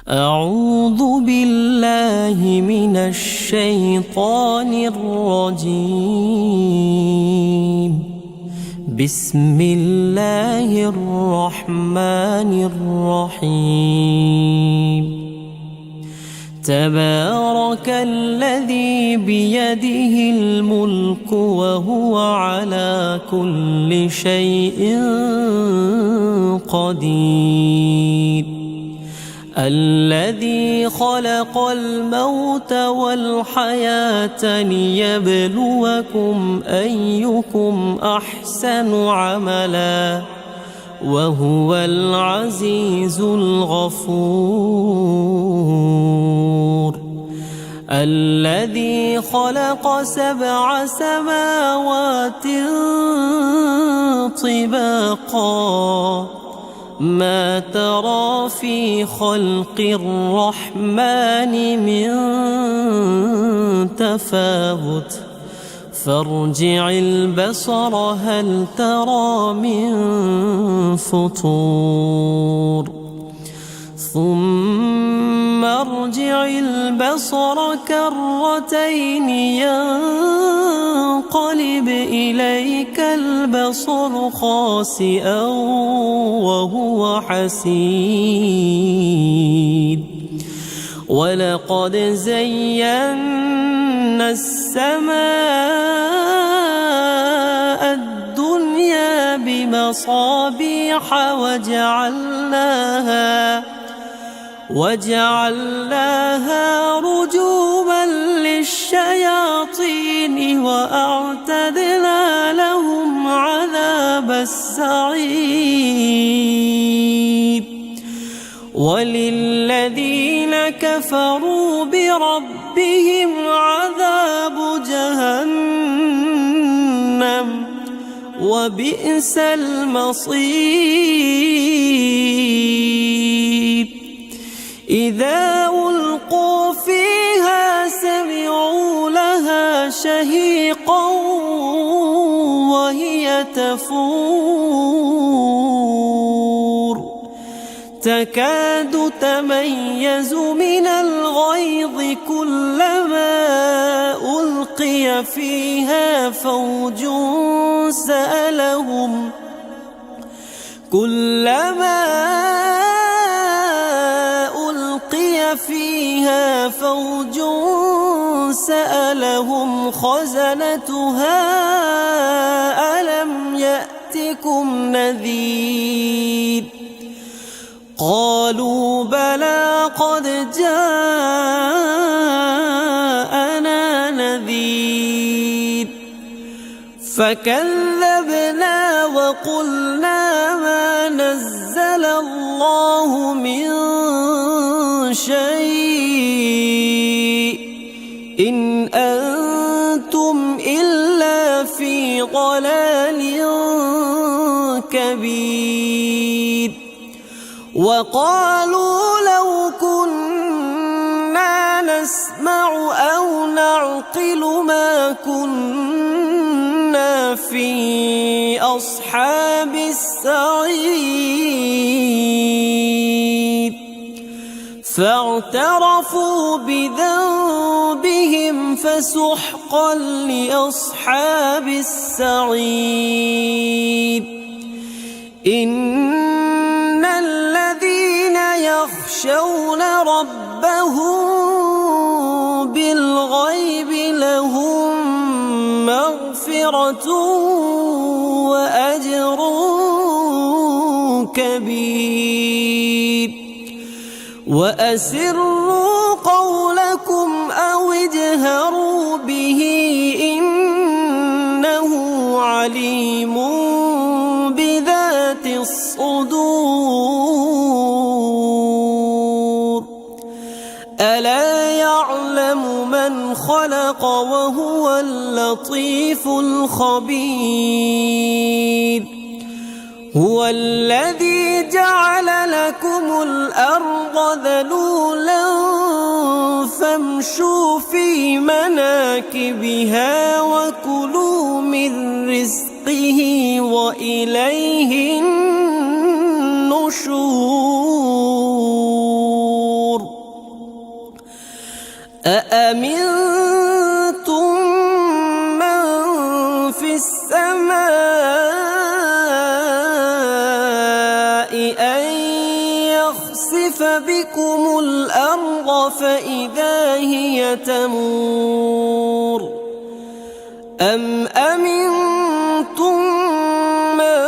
أعوذ بالله من الشيطان الرجيم. بسم الله الرحمن الرحيم. تبارك الذي بيده الملك وهو على كل شيء قدير. الذي خلق الموت والحياة ليبلوكم أيكم أحسن عملا وهو العزيز الغفور. الذي خلق 7 سماوات طباقا ما ترى في خلق الرحمن من تفاوت فارجع البصر هل ترى من فطور ثم ارجع البصر كرتين ينقلب إليك البصر خاسئا وهو حسير. ولقد زينا السماء الدنيا بمصابيح وجعلناها رجوما للشياطين وأعتدنا لهم عذاب السعير. وللذين كفروا بربهم عذاب جهنم وبئس المصير. إذا ألقوا فيها سمعوا لها شهيقا وهي تفور تكاد تميز من الغيظ كلما ألقي فيها فوج سألهم خزنتها ألم يأتكم نذير قالوا بلى قد جاءنا نذير فكذبنا وقلنا ما نزل الله من شيء إن أنتم إلا في ضلال كبير. وقالوا لو كنا نسمع أو نعقل ما كنا في أصحاب السعير فاعترفوا بذنبهم فسحقا لأصحاب السعير. إن الذين يخشون ربهم بالغيب لهم مغفرة وأجر كبير. وأسروا قولكم أو اجهروا به إنه عليم بذات الصدور. ألا يعلم من خلق وهو اللطيف الخبير. هو الذي جعل لكم الأرض ذلولا فامشوا في مناكبها وكلوا من رزقه وإليه النشور. أأمنتم من في السماء أن يخسف بكم الأرض فإذا هي تمور أم أمنتم من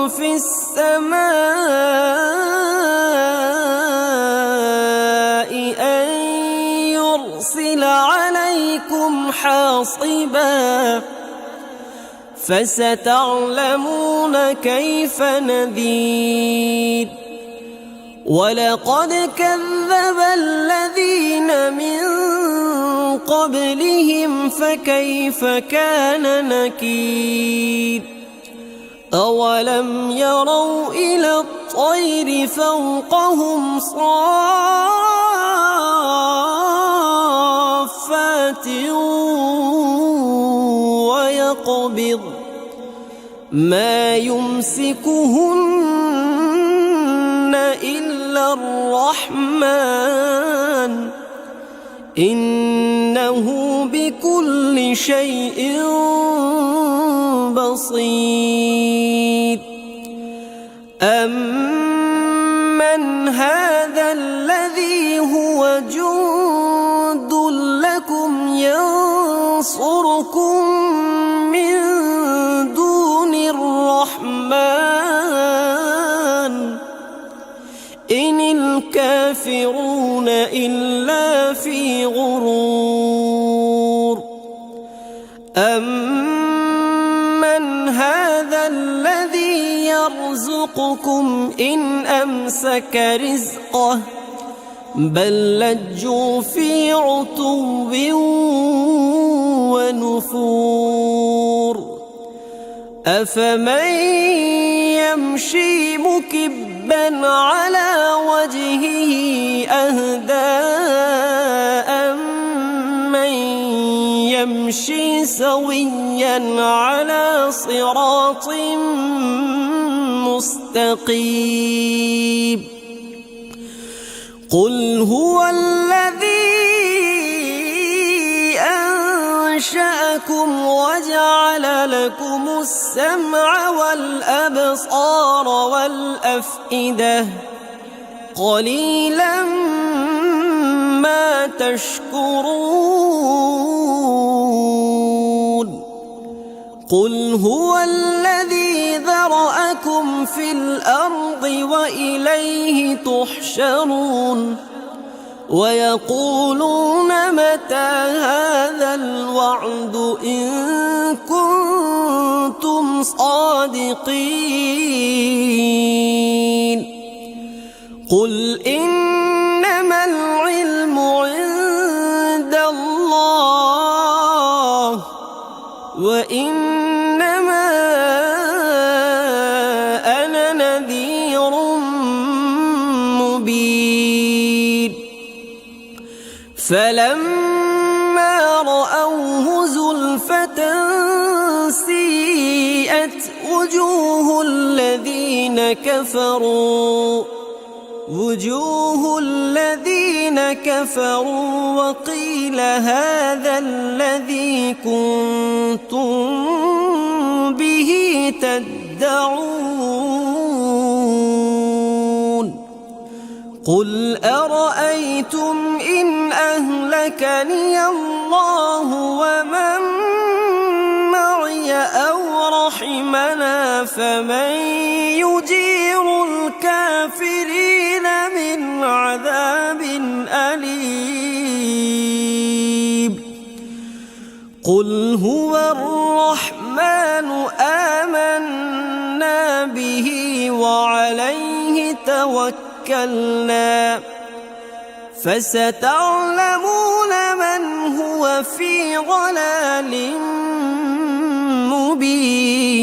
في السماء أن يرسل عليكم حاصبا فستعلمون كيف نذير ولقد كذب الذين من قبلهم فكيف كان نكير أولم يروا إلى الطير فوقهم صافات ويقبض ما يمسكهن إلا الرحمن إنه بكل شيء بصير أمن هذا الذي هو جند لكم ينصركم من دون الرحمن إن الكافرون إلا في غرور أمن هذا الذي يرزقكم إن أمسك رزقه بل لجوا في عتو ونفور أفمن يمشي مكبا على وجهه أهدى أمن يمشي سويا على صراط مستقيم قل هو الذي أنشأكم وجعل لكم السمع والأبصار والأفئدة قليلا ما تشكرون قل هو الذي ذرأكم في الأرض وإليه تحشرون ويقولون متى هذا الوعد إن كنتم صادقين قل إنما العلم عند الله وإنما أنا نذير مبين فلما رأوه زلفة سيئت وجوه الذين كفروا وقيل هذا الذي كنتم به تدعون قل أرأيتم إن أهلكني الله ومن معي أو رحمنا فمن يجير الكافرين من عذاب أليم قل هو الرحمن آمنا به وعليه توكلنا فستعلمون من هو في ضلال مبين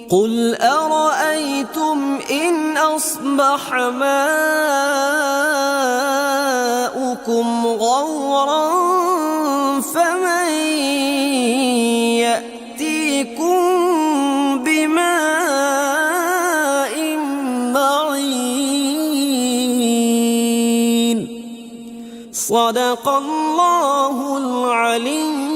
قل أرأيتم إن أصبح ماؤكم غورا فمن يأتيكم بماء معين صدق الله العلي